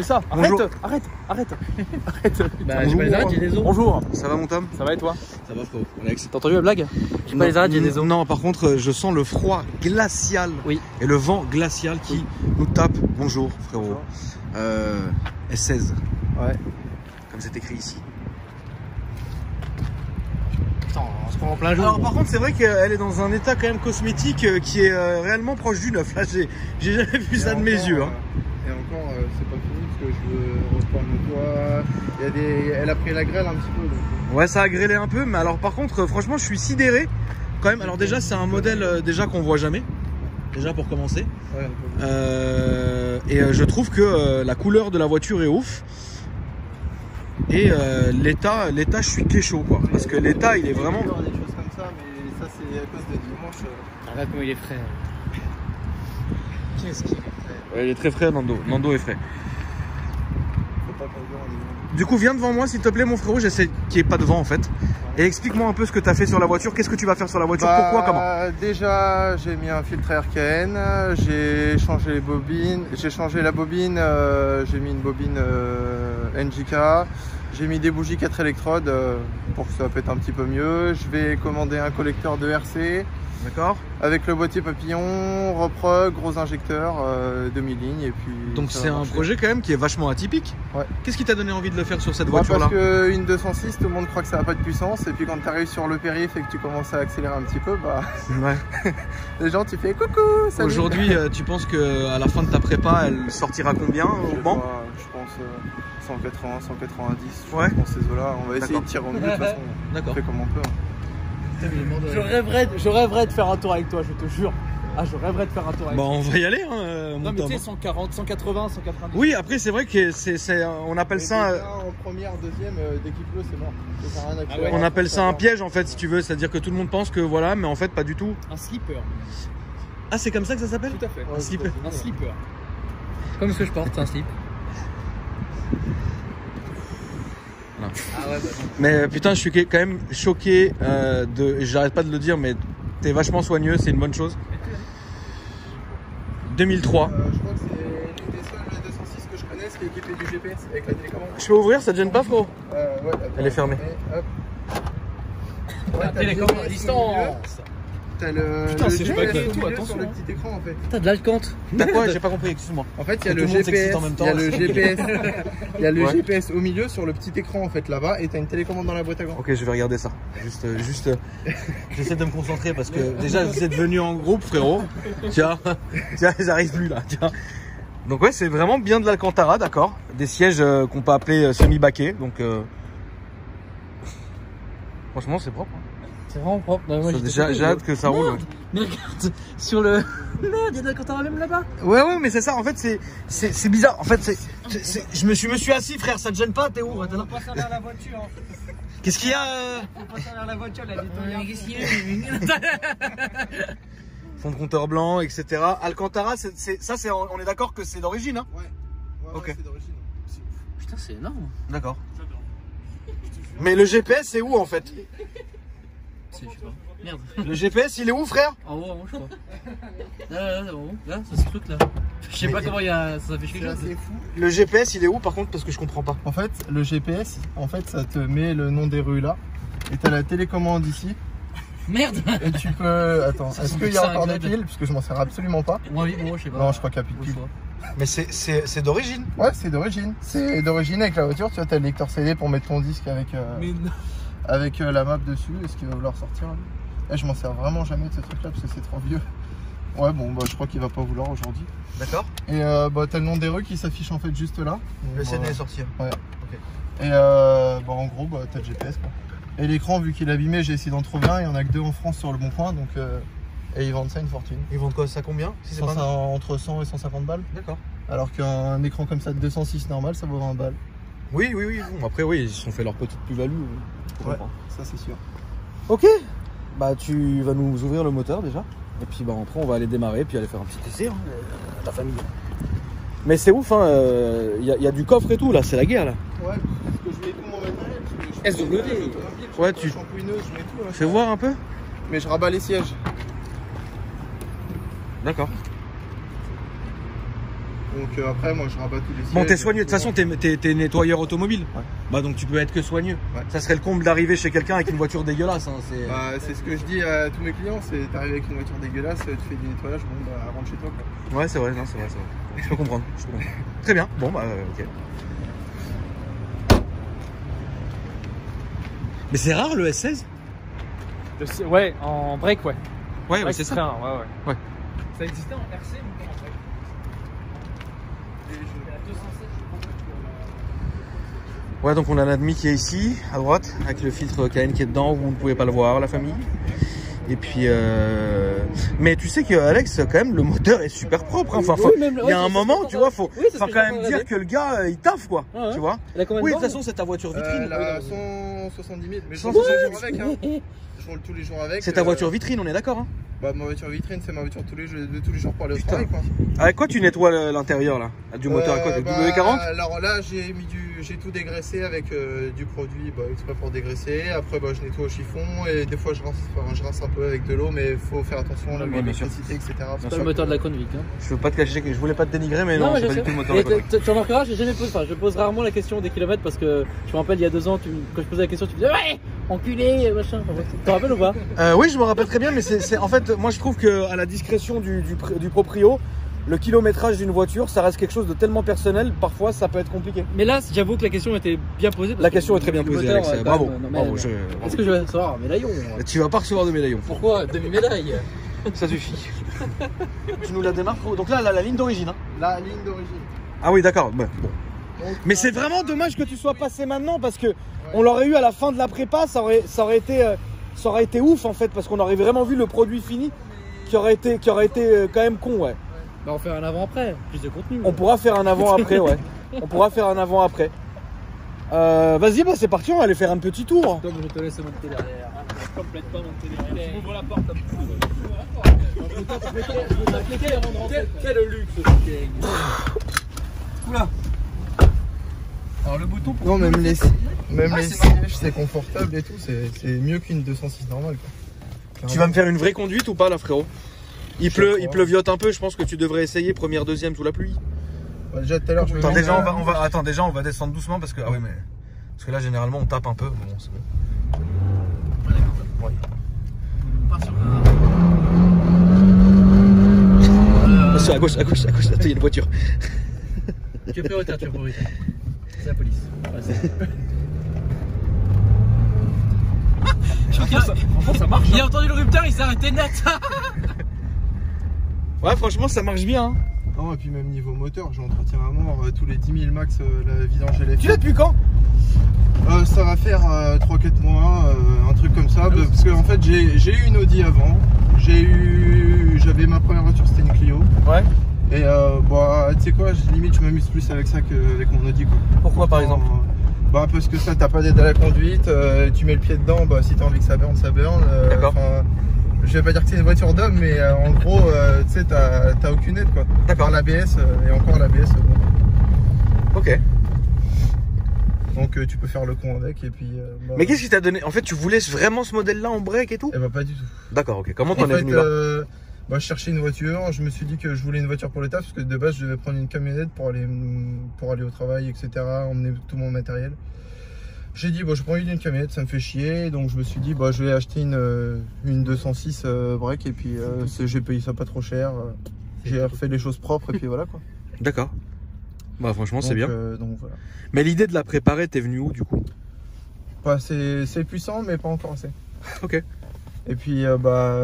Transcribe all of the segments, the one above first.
Ça, arrête. Bah, j'ai pas les arrêts, j'ai des os. Bonjour. Ça va mon Tom? Ça va et toi? Ça va frérot. Alex. T'as entendu la blague? J'ai pas les arrêts, j'ai des os. Non, par contre, je sens le froid glacial. Oui. Et le vent glacial qui nous tape. Bonjour frérot. S16. Ouais. Comme c'est écrit ici. Putain, on se prend en plein jour. Alors par contre, c'est vrai qu'elle est dans un état quand même cosmétique qui est réellement proche du neuf. Là, j'ai jamais vu ça de mes yeux. Hein. Et encore, c'est pas fini parce que je veux reprendre le toit. Elle a pris la grêle un petit peu. Donc... Ouais, ça a grêlé un peu, mais alors par contre, franchement, je suis sidéré quand même. Alors déjà, c'est un modèle déjà qu'on voit jamais. Déjà pour commencer. Ouais, et je trouve que la couleur de la voiture est ouf. Et l'état, je suis kécho quoi. Parce que l'état, il est vraiment. Des choses comme ça, mais ça, c'est à cause de dimanche. Regarde comment il est frais. Qu'est-ce qu'il est frais? Ouais, il est très frais, Nando. Nando est frais. Faut pas conduire en hiver. Du coup, viens devant moi s'il te plaît, mon frérot. J'essaie qu'il n'y ait pas de vent en fait. Et explique-moi un peu ce que tu as fait sur la voiture. Qu'est-ce que tu vas faire sur la voiture? Pourquoi? Comment? Déjà, j'ai mis un filtre RKN, j'ai changé les bobines, j'ai changé la bobine, j'ai mis une bobine NJK, j'ai mis des bougies 4 électrodes pour que ça pète un petit peu mieux. Je vais commander un collecteur de RC. D'accord. Avec le boîtier papillon, reprog, gros injecteur, demi-ligne et puis... Donc c'est un projet quand même qui est vachement atypique. Ouais. Qu'est-ce qui t'a donné envie de le faire sur cette voiture-là? Parce qu'une 206, tout le monde croit que ça n'a pas de puissance et puis quand tu arrives sur le périph' et que tu commences à accélérer un petit peu, bah... Ouais. les gens, tu fais coucou, salut. Aujourd'hui, tu penses qu'à la fin de ta prépa, elle sortira combien au banc? Je pense 180, 190, ouais. Dans ces eaux-là. On va essayer de tirer au mieux de toute façon. D'accord. On fait comme on peut. Hein. Je rêverais de faire un tour avec toi, je te jure. Ah, je rêverais de faire un tour avec toi. Bah, on va y aller, hein, non, mais tu sais, 140, 180, 190. Oui, après, c'est vrai que on appelle ça. En première, deuxième, dès qu'il pleut, c'est mort. On appelle ça un piège, en fait, si tu veux. C'est-à-dire que tout le monde pense que voilà, mais en fait, pas du tout. Un slipper. Ah, c'est comme ça que ça s'appelle? Tout à fait. Un slipper. Un slipper. Comme ce que je porte, un slip. Non. Ah ouais, bah non. Mais putain, je suis quand même choqué j'arrête pas de le dire, mais t'es vachement soigneux, c'est une bonne chose. 2003. Je crois que c'est l'une des seules 206 que je connaisse qui est équipée du GPS avec la télécommande. Je peux ouvrir, ça te gêne pas, frérot? Ouais, attends, elle est fermée. Hop. La télécommande à distance. T'as le Putain, c'est pas GPS tout, sur attention. le petit écran en fait. T'as de l'alcante. T'as quoi? J'ai pas compris, excuse-moi. En fait, il y a Tout le le monde GPS, s'excite en même temps. il y a le GPS, il y a le Ouais. GPS au milieu sur le petit écran en fait là-bas et t'as une télécommande dans la boîte à gants. Ok, je vais regarder ça. Juste j'essaie de me concentrer parce que déjà vous êtes venus en groupe, frérot. Tiens, j'arrive plus là. Tiens. Donc ouais, c'est vraiment bien de l'Alcantara, d'accord. Des sièges qu'on peut appeler semi-baquets, donc franchement c'est propre. Hein. C'est vraiment propre. Non, moi, J'ai hâte que ça roule. Mais regarde, sur le... Merde, il y a de l'Alcantara même là-bas. Ouais, mais c'est ça. En fait, c'est bizarre. En fait, je me suis assis, frère. Ça te gêne pas? T'es où? On va pas servir la voiture. Qu'est-ce qu'il y a? On va pas servir la voiture, la Qu'est-ce qu'il y a? Fond de compteur blanc, etc. Alcantara, on est d'accord que c'est d'origine, hein? Ouais, Ok. c'est d'origine. Putain, c'est énorme. D'accord. Mais le GPS, c'est où en fait? Je sais pas. Merde. Le GPS, il est où, frère? En haut, je crois. Là, en haut. Là, c'est ce truc là. Je sais pas comment il y a. Ça fait quelque chose. C'est fou. Le GPS, il est où par contre? Parce que je comprends pas. En fait, le GPS, ça te met le nom des rues là et t'as la télécommande ici. Merde. Et tu peux. Attends, Ça est-ce semble qu'il y a ça, encore des un piles? Parce que je m'en sers absolument pas. Moi, je sais pas. Non, je crois qu'il n'y a plus de piles. Mais c'est d'origine. Ouais, c'est d'origine. C'est d'origine avec la voiture. Tu vois, t'as le lecteur CD pour mettre ton disque avec, Mais non. avec la map dessus. Est-ce qu'il va vouloir sortir là? Je m'en sers vraiment jamais de ce truc là parce que c'est trop vieux. Ouais, bon, bah je crois qu'il va pas vouloir aujourd'hui. D'accord. Et t'as le nom des rues qui s'affiche en fait juste là. Le CD Bah, est sorti. Ouais. Ok. Et en gros, t'as le GPS quoi. Et l'écran, vu qu'il est abîmé, j'ai essayé d'en trouver un. Il y en a que 2 en France sur le bon coin. Donc, et ils vendent ça une fortune. Ils vendent quoi? Ça combien? Si c'est pas Entre 100 et 150 balles. D'accord. Alors qu'un écran comme ça de 206 normal, ça vaut 20 balles. Oui. Bon, après, oui, ils se sont fait leur petite plus-value. Ouais, ça c'est sûr. Ok. Bah, tu vas nous ouvrir le moteur déjà. Et puis, bah, après, on va aller démarrer. Puis aller faire un petit essai, hein, ta famille. Mais c'est ouf, hein. Y a du coffre et tout, là. C'est la guerre, là. Ouais, parce que je mets tout mon matériel. Parce que SW. Ouais, tu. Shampouineuse, je mets tout. Là. Fais voir un peu. Mais je rabats les sièges. D'accord. Donc après, moi je rabats tous les sièges. Bon, t'es soigneux. De toute façon, t'es nettoyeur automobile. Ouais. Bah donc tu peux être que soigneux. Ouais. Ça serait le comble d'arriver chez quelqu'un avec une voiture dégueulasse. Hein. C'est ce que je dis à tous mes clients. C'est t'arrives avec une voiture dégueulasse, tu fais du nettoyage, bon bah rentre chez toi quoi. Ouais, c'est vrai, non, c'est vrai. Je peux comprendre. Très bien. Bon bah ok. Mais c'est rare le S16. Ouais, en break, ouais. Ouais, c'est ça. Ouais. Ça existait en RC ou pas en break? Ouais, donc on a un admis qui est ici, à droite, avec le filtre Cayenne qui est dedans, vous ne pouvez pas le voir, la famille. Et puis, mais tu sais que Alex, quand même, le moteur est super propre. Hein. Enfin, il y a un moment, tu vois, faut quand même dire que le gars, il taffe, quoi. Ah, tu vois. Oui, de toute façon, c'est ta voiture vitrine. La 170 000, mais je roule avec. Hein. Je roule tous les jours avec. C'est ta voiture vitrine, on est d'accord. Hein. Bah, ma voiture vitrine, c'est ma voiture de tous les jours pour aller au travail, quoi. Avec quoi tu nettoies l'intérieur là? Du moteur à quoi? Avec W40? Alors là, j'ai tout dégraissé avec du produit exprès pour dégraisser. Après, je nettoie au chiffon et des fois je rince un peu avec de l'eau, mais il faut faire attention à l'électricité, etc. C'est pas le moteur de la Convic. Hein. Je veux pas te cacher que je voulais pas te dénigrer, mais non, c'est pas du tout le moteur de la Convic. Tu remarqueras, je pose rarement la question des kilomètres parce que je me rappelle il y a 2 ans, quand je posais la question, tu me disais ouais, enculé, machin. Tu te rappelles ou pas? Oui, je me rappelle très bien, mais c'est en fait, moi je trouve que à la discrétion du proprio, le kilométrage d'une voiture, ça reste quelque chose de tellement personnel, parfois ça peut être compliqué. Mais là, j'avoue que la question était bien posée. La question est très bien posée, Alex. Bravo. Est-ce que je vais recevoir un médaillon? Tu vas pas recevoir de médaillon. Pourquoi? Demi-médaille. Ça suffit. Tu nous la démarres. Donc là, la ligne d'origine. Hein. La ligne d'origine. Ah oui, d'accord. Bon. Mais c'est vraiment dommage que tu sois passé maintenant parce que on l'aurait eu à la fin de la prépa, ça aurait été ouf en fait parce qu'on aurait vraiment vu le produit fini qui aurait été quand même con, ouais. Bah on fait un avant-après, plus de contenu. On pourra faire un avant-après, ouais. On pourra faire un avant-après. Vas-y, c'est parti, on va aller faire un petit tour. Comme je te laisse monter derrière. Complètement monter derrière. Tu m'ouvres la porte comme ça. Quel luxe. Oula. Alors le bouton pour... Non, même les sièges, c'est confortable et tout, c'est mieux qu'une 206 normale, quoi. Tu vas me faire une vraie conduite ou pas là, frérot? Il pleuviote un peu, je pense que tu devrais essayer première, deuxième sous la pluie. Bah, déjà tout à l'heure, déjà on va descendre doucement parce que parce que là généralement on tape un peu. Bon, c'est bon. Ouais. C'est à gauche, là, il y a une voiture. Tu es prioritaire, c'est la police. Franchement, ça marche. Il a entendu le rupteur, il s'est arrêté net. Ouais, franchement, ça marche bien. Hein. Non, et puis même niveau moteur, j'entretiens à mort tous les 10 000 max la vidange LFI. Tu l'as depuis quand? Ça va faire 3-4 mois, un truc comme ça. Parce que en fait, j'ai eu une Audi avant. J'avais ma première voiture, c'était une Clio. Ouais. Et tu sais quoi, limite, je m'amuse plus avec ça qu'avec mon Audi, quoi. Pourquoi par exemple? Parce que ça, t'as pas d'aide à la conduite, tu mets le pied dedans, si t'as envie que ça burn. D'accord. Je vais pas dire que c'est une voiture d'homme, mais en gros, tu sais, t'as aucune aide, quoi. D'accord. L'ABS, et encore l'ABS, bon. Ok. Donc tu peux faire le con avec, et puis... Mais qu'est-ce qui t'a donné? En fait, tu voulais vraiment ce modèle-là en break et tout? Eh pas du tout. D'accord, ok. Comment t'en es venu là? Je cherchais une voiture, je me suis dit que je voulais une voiture pour le taf, parce que de base, je devais prendre une camionnette pour aller au travail, etc., emmener tout mon matériel. J'ai dit, je prends une camionnette, ça me fait chier, donc je me suis dit, je vais acheter une 206 break, et puis j'ai payé ça pas trop cher, j'ai refait les choses propres, et puis voilà, quoi. D'accord. Franchement, c'est bien. Donc, voilà. Mais l'idée de la préparer, t'es venu où du coup? C'est puissant, mais pas encore assez. Ok. Et puis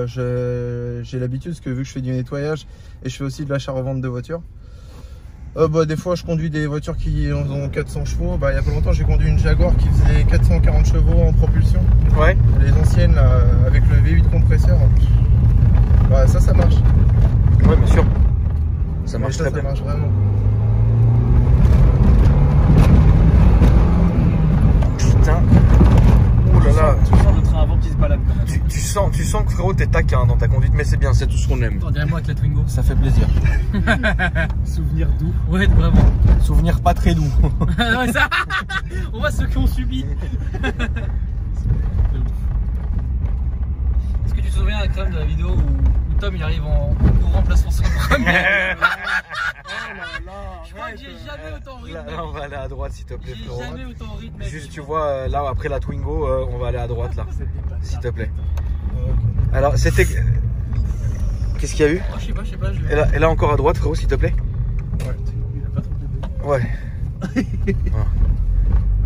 j'ai l'habitude, parce que vu que je fais du nettoyage et je fais aussi de l'achat-revente de voitures, des fois je conduis des voitures qui ont 400 chevaux. Il y a pas longtemps j'ai conduit une Jaguar qui faisait 440 chevaux en propulsion. Ouais. Les anciennes là, avec le V8 compresseur. Ça marche. Ouais, bien sûr. Ça marche très bien. Ça marche vraiment. Putain. Ouh là là. Tu sens le train avant qui se balade quand même. Tu sens que frérot t'es taquin dans ta conduite, mais c'est bien, c'est tout ce qu'on aime. On dirait moi avec la Twingo. Ça fait plaisir. Souvenir doux. Ouais, vraiment. Souvenir pas très doux. On voit ceux qui ont subi. Est-ce que tu te souviens, Crème, de la vidéo où Tom il arrive en courant place François 1er. Je crois que j'ai jamais autant rythme. Là, on va aller à droite s'il te plaît, J'ai frérot. jamais autant rythme. Juste, tu vois, là, après la Twingo, on va aller à droite, là. S'il te plaît. Alors, c'était... Qu'est-ce qu'il y a eu? Oh, je sais pas, Et là, encore à droite, frérot, s'il te plaît. Ouais.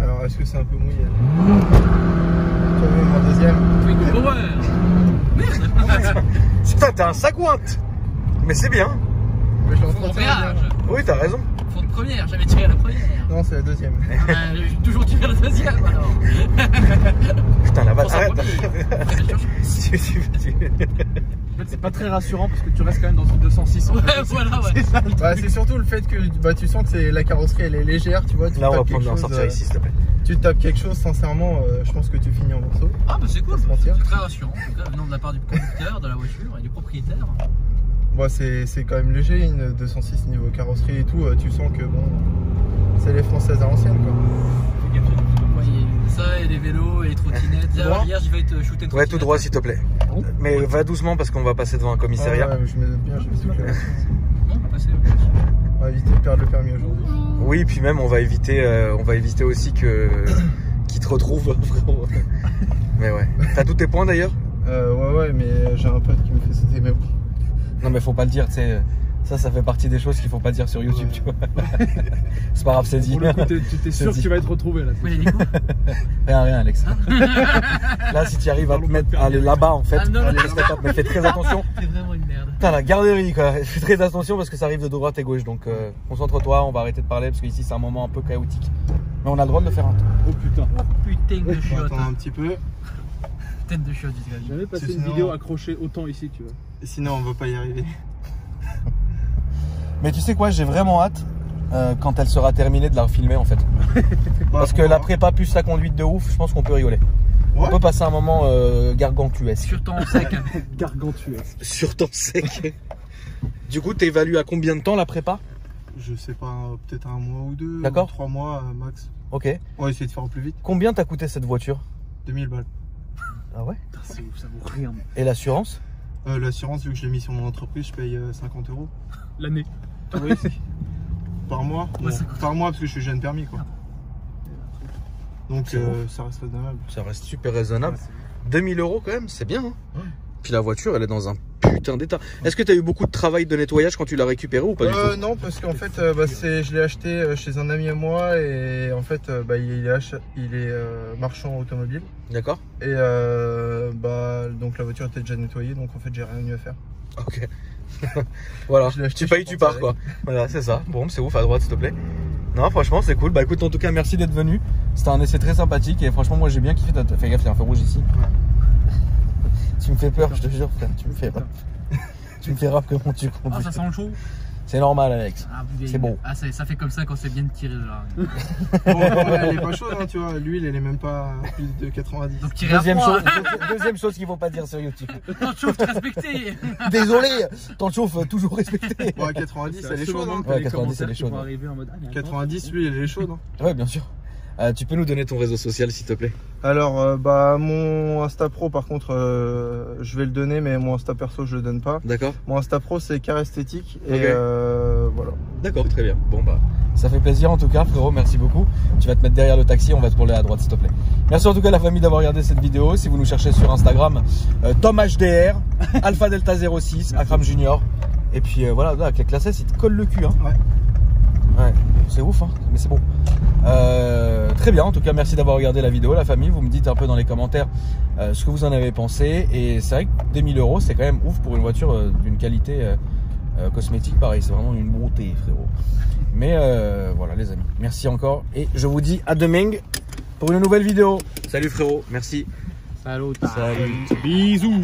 Alors, est-ce que c'est un peu mouillé? Toi-même en deuxième. Twingo Power. Merde. Putain, t'es un sagouinte. Mais c'est bien. Mais je l'ai en Fond de 31. péage. Oui, t'as raison. Fond de première, j'avais tiré la première. Non, c'est la deuxième. J'ai toujours tiré la deuxième alors. Putain, la balle, Pense à arrête. En fait, c'est pas très rassurant parce que tu restes quand même dans une 206. En Ouais, fait. voilà, ouais. C'est ça le Bah, truc. c'est surtout le fait que bah, tu sens que la carrosserie elle est légère, tu vois. Tu Là, on va tapes prendre quelque en chose, sortir ici, s'il te plaît. Tu tapes quelque chose, sincèrement, je pense que tu finis en morceaux. Ah bah c'est cool, Faut se mentir. c'est très rassurant, en tout cas venant de la part du conducteur, de la voiture et du propriétaire. Bon, c'est quand même léger, une 206 niveau carrosserie et tout. Tu sens que bon, c'est les françaises à l'ancienne quoi. Ouais, ça et les vélos et les trottinettes. Droit. Hier je vais te shooter une Ouais, trottinette. tout droit, s'il te plaît. Mais va doucement parce qu'on va passer devant un commissariat. Ah ouais, je me doute bien, je me suis clair. Non, passer. On va éviter de perdre le permis aujourd'hui. Oui, puis même, on va éviter aussi qu'ils te retrouvent, frérot. Mais ouais. T'as tous tes points d'ailleurs? Ouais, mais j'ai un pote qui me fait sauter mes points. Non, mais faut pas le dire, tu sais. Ça fait partie des choses qu'il faut pas dire sur YouTube, tu vois. C'est pas grave, c'est dit. Pour le coup, tu t'es sûr que tu vas être retrouvé là. Oui, les coups. Rien, Alex. Là, si tu arrives à te mettre à aller là-bas, en fait, Ah, non, allez, non. mais fais très attention. C'est vraiment une merde. Putain, la garderie, quoi. Fais très attention parce que ça arrive de droite et gauche. Donc, concentre-toi, on va arrêter de parler parce qu'ici, c'est un moment un peu chaotique. Mais on a le droit de le faire un temps. Oh putain. Putain de On va chiotte. attendre un petit peu. Tête de chiotte, du J'ai jamais passé Sinon- une vidéo accrochée autant ici, tu vois. Sinon, on va pas y arriver. Mais tu sais quoi, j'ai vraiment hâte quand elle sera terminée de la refilmer en fait. Parce que la prépa plus la conduite de ouf, je pense qu'on peut rigoler. Ouais. On peut passer un moment gargantuesque. Sur ton sec. Gargantuesque. Sur ton sec. Du coup, t'es évalué à combien de temps la prépa? Je sais pas, peut-être un mois ou deux. D'accord. 3 mois max. Ok. On va essayer de faire au plus vite. Combien t'a coûté cette voiture? 2000 balles. Ah ouais? Putain, c'est ouf, ça vaut rien. Et l'assurance? L'assurance, vu que je l'ai mis sur mon entreprise, je paye 50 €. L'année. Par mois. Ouais, Bon, ça coûte. par mois parce que je suis jeune permis quoi. Donc C'est bon. ça reste raisonnable. Ça reste super raisonnable. 2000 € quand même, c'est bien. Hein. Puis la voiture, elle est dans un putain d'état. Est-ce que t'as eu beaucoup de travail de nettoyage quand tu l'as récupérée ou pas du tout? Non, parce qu'en fait, je l'ai acheté chez un ami à moi et en fait, il est marchand automobile. D'accord. Et donc la voiture était déjà nettoyée, donc en fait, j'ai rien eu à faire. Ok. Voilà, Je l'ai acheté, tu payes, je tu pense, pars quoi. Voilà, c'est ça. Bon, c'est ouf, à droite s'il te plaît. Non, franchement, c'est cool. Bah écoute, en tout cas, merci d'être venu. C'était un essai très sympathique et franchement, moi j'ai bien kiffé. Fais gaffe, il y a un feu rouge ici. Tu me fais peur, je te jure, frère. Tu me fais peur. Tu me fais rire comment tu Ah, conduis. ça sent le chaud. C'est normal, Alex. Ah, C'est beau. Ah, ça fait comme ça quand c'est bien tiré là. Bon, elle est pas chaude, hein, tu vois. L'huile, elle est même pas plus de 90. Donc tirer à Deuxième froid. deuxième chose qu'il faut pas dire sur YouTube. T'en chauffes, t'es respecté. Désolé, t'en chauffes toujours respecté. Bon, à 90, elle est chaude. Hein. Ouais, 90, elle est chaude. 90, lui, elle est chaude. Hein. Ouais, bien sûr. Tu peux nous donner ton réseau social s'il te plaît? Alors, mon Insta Pro, par contre, je vais le donner, mais mon Insta perso, je le donne pas. D'accord. Mon Insta Pro, c'est Car Esthétique. Et Ok. voilà. D'accord, très bien. Bon bah, ça fait plaisir en tout cas, frérot. Merci beaucoup. Tu vas te mettre derrière le taxi, on va te rouler à droite s'il te plaît. Merci en tout cas la famille d'avoir regardé cette vidéo. Si vous nous cherchez sur Instagram, TomHDR, Alpha Delta 06, Akram Junior. Et puis voilà, là, avec la classe S, il te colle le cul. Hein. Ouais, c'est ouf, hein, mais c'est bon. Très bien, en tout cas, merci d'avoir regardé la vidéo, la famille. Vous me dites un peu dans les commentaires ce que vous en avez pensé. Et c'est vrai que 2000 €, c'est quand même ouf pour une voiture d'une qualité cosmétique. Pareil, c'est vraiment une beauté, frérot. Mais voilà, les amis, merci encore. Et je vous dis à demain pour une nouvelle vidéo. Salut, frérot, merci. Salut. Salut. Bisous.